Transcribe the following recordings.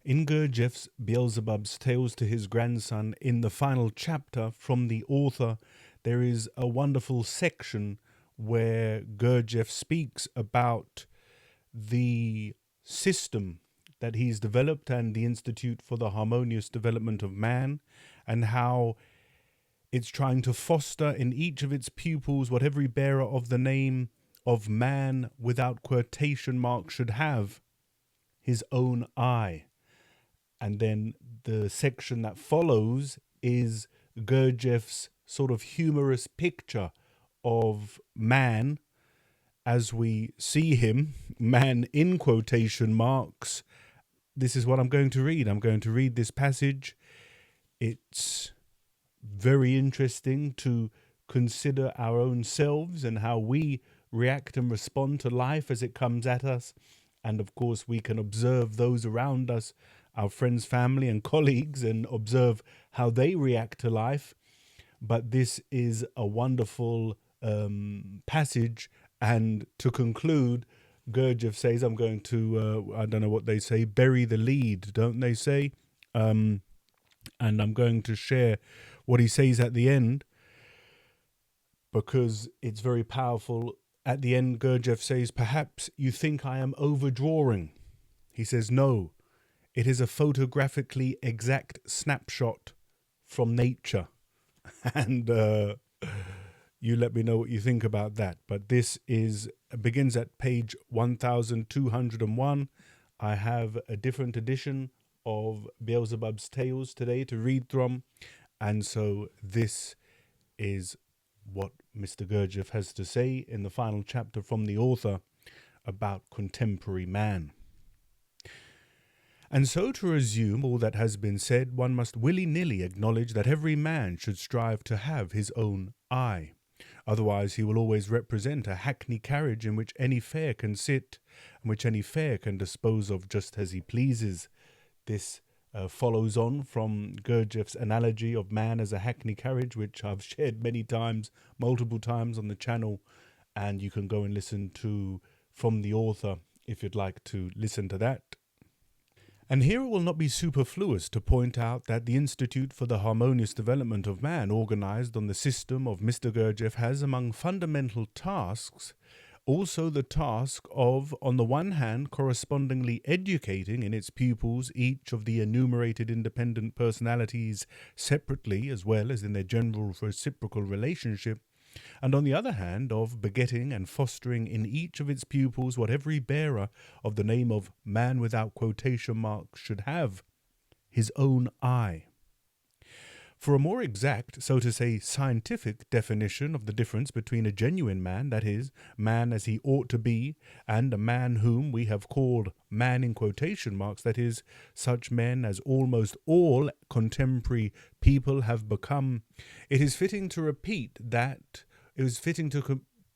In Gurdjieff's Beelzebub's Tales to His Grandson, in the final chapter from the author, there is a wonderful section where Gurdjieff speaks about the system that he's developed and the Institute for the Harmonious Development of Man, and how it's trying to foster in each of its pupils what every bearer of the name of man without quotation marks should have: his own eye. And then the section that follows is Gurdjieff's sort of humorous picture of man as we see him, man in quotation marks. This is what I'm going to read. I'm going to read this passage. It's very interesting to consider our own selves and how we react and respond to life as it comes at us. And of course, we can observe those around us, our friends, family, and colleagues, and observe how they react to life. But this is a wonderful passage. And to conclude, Gurdjieff says, I'm going to, I don't know what they say, bury the lead, don't they say? And I'm going to share what he says at the end, because it's very powerful. At the end, Gurdjieff says, perhaps you think I am overdrawing. He says, no, it is a photographically exact snapshot from nature. And you let me know what you think about that. But this begins at page 1201. I have a different edition of Beelzebub's Tales today to read from. And so this is what Mr. Gurdjieff has to say in the final chapter from the author about contemporary man. And so, to resume all that has been said, one must willy-nilly acknowledge that every man should strive to have his own eye. Otherwise he will always represent a hackney carriage in which any fare can sit, and which any fare can dispose of just as he pleases. This follows on from Gurdjieff's analogy of man as a hackney carriage, which I've shared many times, multiple times on the channel, and you can go and listen to from the author if you'd like to listen to that. And here it will not be superfluous to point out that the Institute for the Harmonious Development of Man, organized on the system of Mr. Gurdjieff, has among fundamental tasks also the task of, on the one hand, correspondingly educating in its pupils each of the enumerated independent personalities separately as well as in their general reciprocal relationship, and on the other hand, of begetting and fostering in each of its pupils what every bearer of the name of man without quotation marks should have: his own eye. For a more exact, so to say, scientific definition of the difference between a genuine man, that is, man as he ought to be, and a man whom we have called man in quotation marks, that is, such men as almost all contemporary people have become, it is fitting to repeat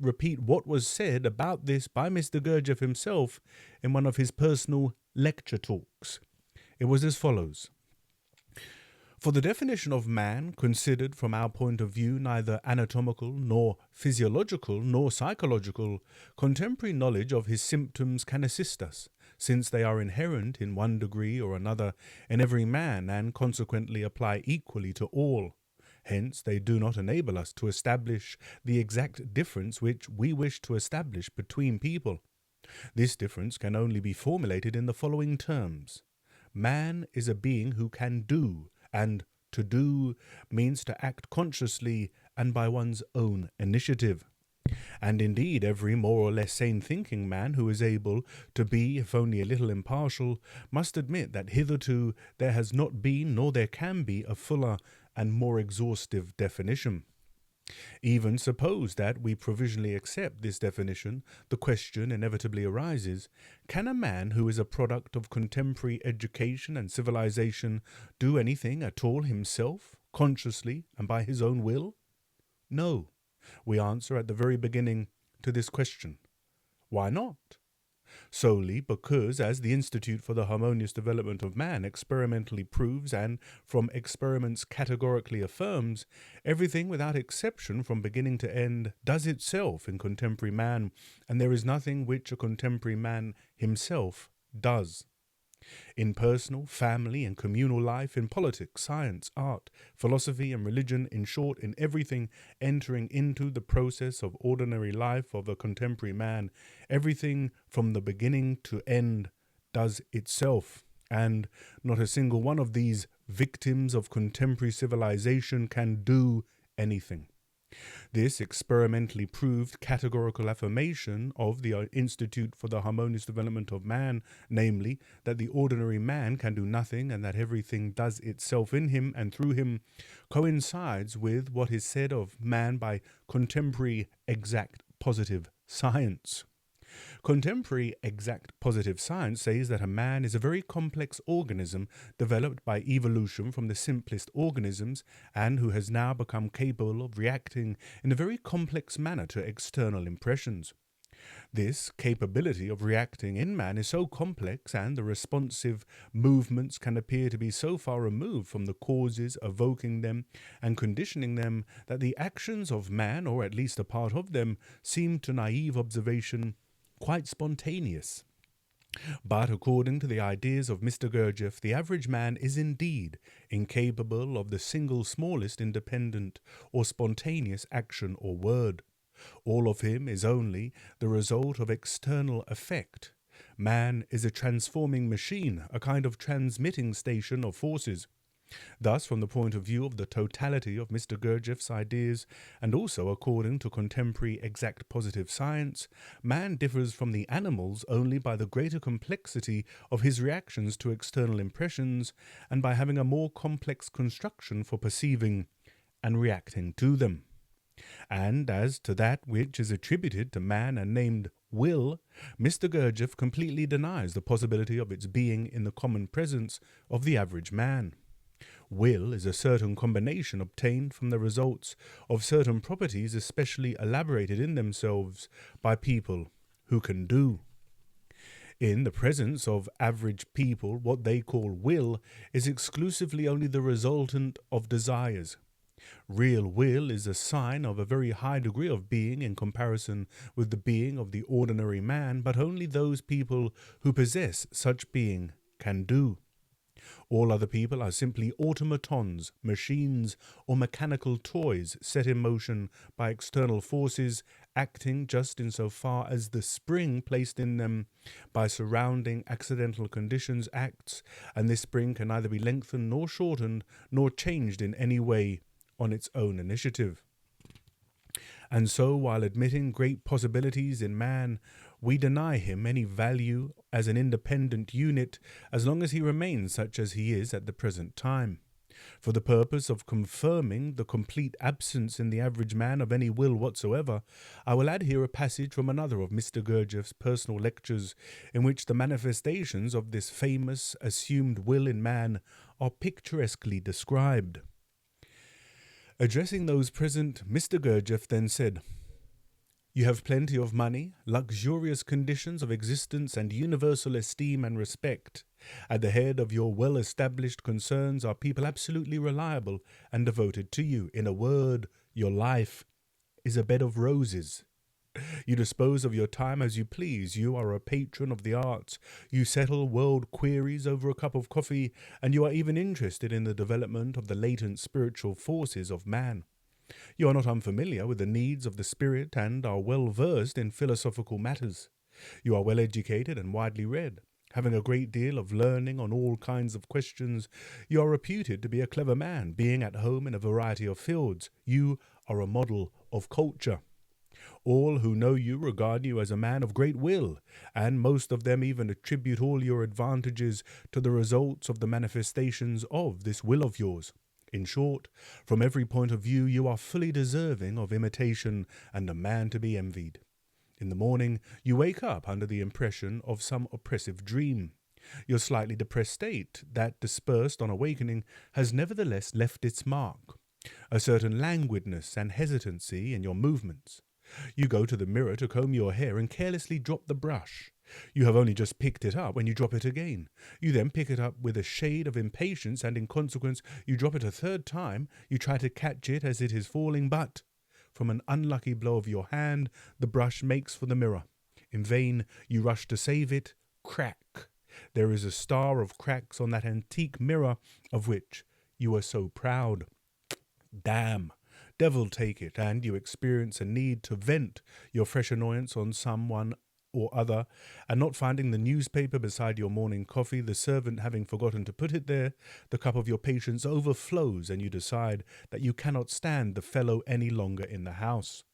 repeat what was said about this by Mr. Gurdjieff himself in one of his personal lecture talks. It was as follows. For the definition of man, considered from our point of view neither anatomical nor physiological nor psychological, contemporary knowledge of his symptoms can assist us, since they are inherent in one degree or another in every man and consequently apply equally to all. Hence, they do not enable us to establish the exact difference which we wish to establish between people. This difference can only be formulated in the following terms. Man is a being who can do, and to do means to act consciously and by one's own initiative. And indeed, every more or less sane-thinking man who is able to be, if only a little impartial, must admit that hitherto there has not been, nor there can be, a fuller and more exhaustive definition. Even suppose that we provisionally accept this definition, the question inevitably arises, can a man who is a product of contemporary education and civilization do anything at all himself, consciously and by his own will? No, we answer at the very beginning to this question. Why not? Solely because, as the Institute for the Harmonious Development of Man experimentally proves and from experiments categorically affirms, everything without exception from beginning to end does itself in contemporary man, and there is nothing which a contemporary man himself does. In personal, family, and communal life, in politics, science, art, philosophy, and religion, in short, in everything entering into the process of ordinary life of a contemporary man, everything from the beginning to end does itself, and not a single one of these victims of contemporary civilization can do anything. This experimentally proved categorical affirmation of the Institute for the Harmonious Development of Man, namely, that the ordinary man can do nothing and that everything does itself in him and through him, coincides with what is said of man by contemporary exact positive science. Contemporary exact positive science says that a man is a very complex organism developed by evolution from the simplest organisms and who has now become capable of reacting in a very complex manner to external impressions. This capability of reacting in man is so complex and the responsive movements can appear to be so far removed from the causes evoking them and conditioning them that the actions of man, or at least a part of them, seem to naive observation quite spontaneous. But according to the ideas of Mr. Gurdjieff, the average man is indeed incapable of the single smallest independent or spontaneous action or word. All of him is only the result of external effect. Man is a transforming machine, a kind of transmitting station of forces. Thus, from the point of view of the totality of Mr. Gurdjieff's ideas, and also according to contemporary exact positive science, man differs from the animals only by the greater complexity of his reactions to external impressions, and by having a more complex construction for perceiving and reacting to them. And as to that which is attributed to man and named will, Mr. Gurdjieff completely denies the possibility of its being in the common presence of the average man. Will is a certain combination obtained from the results of certain properties especially elaborated in themselves by people who can do. In the presence of average people, what they call will is exclusively only the resultant of desires. Real will is a sign of a very high degree of being in comparison with the being of the ordinary man, but only those people who possess such being can do. All other people are simply automatons, machines, or mechanical toys set in motion by external forces, acting just in so far as the spring placed in them by surrounding accidental conditions acts, and this spring can neither be lengthened nor shortened, nor changed in any way on its own initiative. And so, while admitting great possibilities in man, we deny him any value as an independent unit as long as he remains such as he is at the present time. For the purpose of confirming the complete absence in the average man of any will whatsoever, I will add here a passage from another of Mr. Gurdjieff's personal lectures, in which the manifestations of this famous assumed will in man are picturesquely described. Addressing those present, Mr. Gurdjieff then said, "You have plenty of money, luxurious conditions of existence, and universal esteem and respect. At the head of your well-established concerns are people absolutely reliable and devoted to you. In a word, your life is a bed of roses. You dispose of your time as you please. You are a patron of the arts. You settle world queries over a cup of coffee, and you are even interested in the development of the latent spiritual forces of man. You are not unfamiliar with the needs of the spirit and are well versed in philosophical matters. You are well educated and widely read. Having a great deal of learning on all kinds of questions, you are reputed to be a clever man, being at home in a variety of fields. You are a model of culture. All who know you regard you as a man of great will, and most of them even attribute all your advantages to the results of the manifestations of this will of yours. In short, from every point of view, you are fully deserving of imitation and a man to be envied. In the morning, you wake up under the impression of some oppressive dream. Your slightly depressed state, that dispersed on awakening, has nevertheless left its mark. A certain languidness and hesitancy in your movements. You go to the mirror to comb your hair and carelessly drop the brush. You have only just picked it up when you drop it again. You then pick it up with a shade of impatience, and in consequence you drop it a third time. You try to catch it as it is falling, but from an unlucky blow of your hand the brush makes for the mirror. In vain you rush to save it. Crack! There is a star of cracks on that antique mirror of which you are so proud. Damn, devil take it, and you experience a need to vent your fresh annoyance on someone or other, and not finding the newspaper beside your morning coffee, the servant having forgotten to put it there, the cup of your patience overflows, and you decide that you cannot stand the fellow any longer in the house.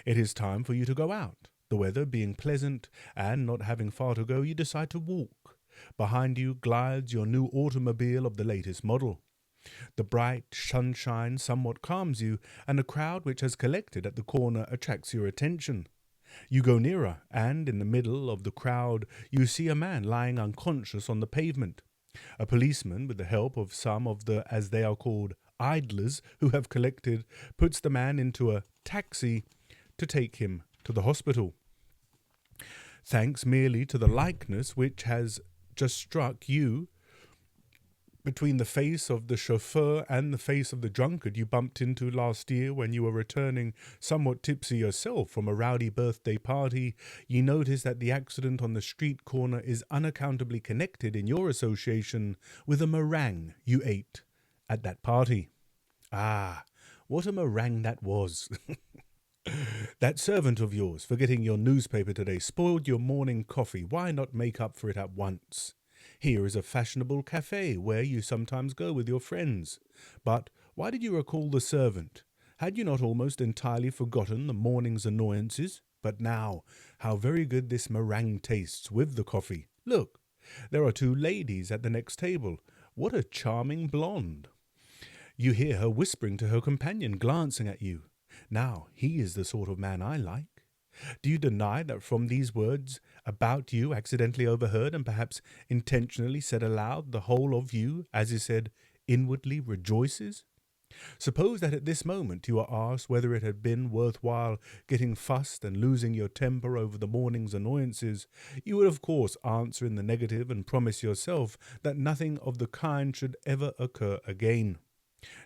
It is time for you to go out. The weather being pleasant, and not having far to go, you decide to walk. Behind you glides your new automobile of the latest model. The bright sunshine somewhat calms you, and a crowd which has collected at the corner attracts your attention. You go nearer, and in the middle of the crowd you see a man lying unconscious on the pavement. A policeman, with the help of some of the, as they are called, idlers who have collected, puts the man into a taxi to take him to the hospital. Thanks merely to the likeness which has just struck you between the face of the chauffeur and the face of the drunkard you bumped into last year when you were returning somewhat tipsy yourself from a rowdy birthday party, you notice that the accident on the street corner is unaccountably connected in your association with a meringue you ate at that party. Ah, what a meringue that was! That servant of yours, forgetting your newspaper today, spoiled your morning coffee. Why not make up for it at once? Here is a fashionable cafe where you sometimes go with your friends. But why did you recall the servant? Had you not almost entirely forgotten the morning's annoyances? But now, how very good this meringue tastes with the coffee. Look, there are two ladies at the next table. What a charming blonde. You hear her whispering to her companion, glancing at you. Now, he is the sort of man I like. Do you deny that from these words about you, accidentally overheard and perhaps intentionally said aloud, the whole of you, as is said, inwardly rejoices? Suppose that at this moment you are asked whether it had been worthwhile getting fussed and losing your temper over the morning's annoyances, you would of course answer in the negative and promise yourself that nothing of the kind should ever occur again.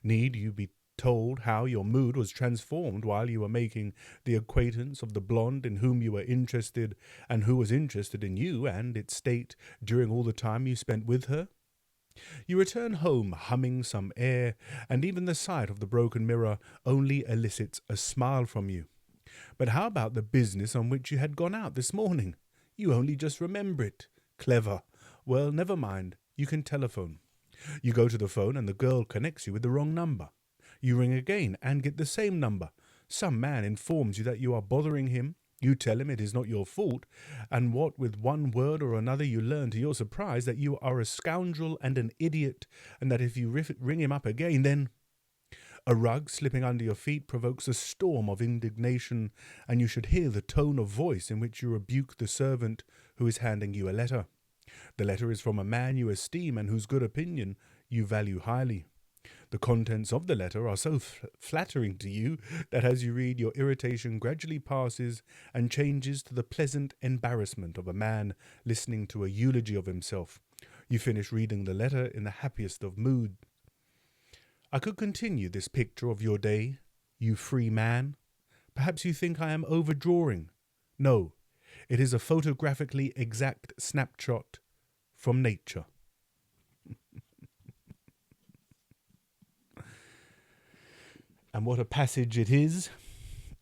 Need you be told how your mood was transformed while you were making the acquaintance of the blonde in whom you were interested and who was interested in you, and its state during all the time you spent with her? You return home humming some air, and even the sight of the broken mirror only elicits a smile from you. But how about the business on which you had gone out this morning? You only just remember it. Clever. Well, never mind. You can telephone. You go to the phone and the girl connects you with the wrong number. You ring again and get the same number. Some man informs you that you are bothering him. You tell him it is not your fault, and what with one word or another you learn to your surprise that you are a scoundrel and an idiot, and that if you ring him up again, then a rug slipping under your feet provokes a storm of indignation, and you should hear the tone of voice in which you rebuke the servant who is handing you a letter. The letter is from a man you esteem and whose good opinion you value highly. The contents of the letter are so flattering to you that as you read, your irritation gradually passes and changes to the pleasant embarrassment of a man listening to a eulogy of himself. You finish reading the letter in the happiest of moods. I could continue this picture of your day, you free man. Perhaps you think I am overdrawing. No, it is a photographically exact snapshot from nature. And what a passage it is.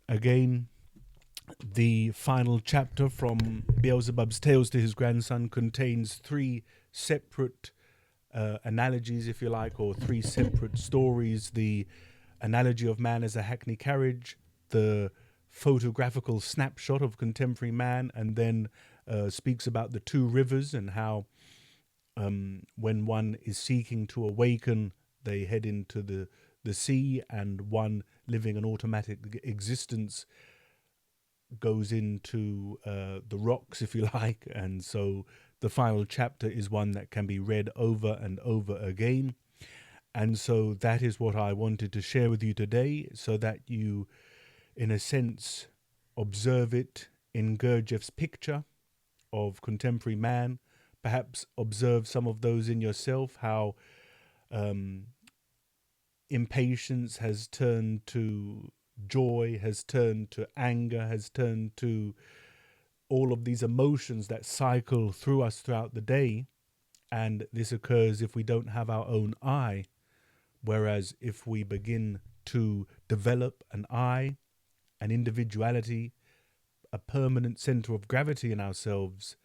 Again, the final chapter from Beelzebub's Tales to his grandson contains three separate analogies, if you like, or three separate stories. The analogy of man as a hackney carriage, the photographical snapshot of contemporary man, and then speaks about the two rivers and how when one is seeking to awaken, they head into the sea, and one living an automatic existence goes into the rocks, if you like. And so the final chapter is one that can be read over and over again. And so that is what I wanted to share with you today, so that you, in a sense, observe it in Gurdjieff's picture of contemporary man. Perhaps observe some of those in yourself, how impatience has turned to joy, has turned to anger, has turned to all of these emotions that cycle through us throughout the day. And this occurs if we don't have our own I. Whereas if we begin to develop an I, an individuality, a permanent center of gravity in ourselves,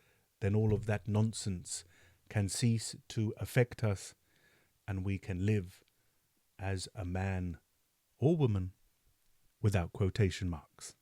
then all of that nonsense can cease to affect us, and we can live as a man or woman without quotation marks.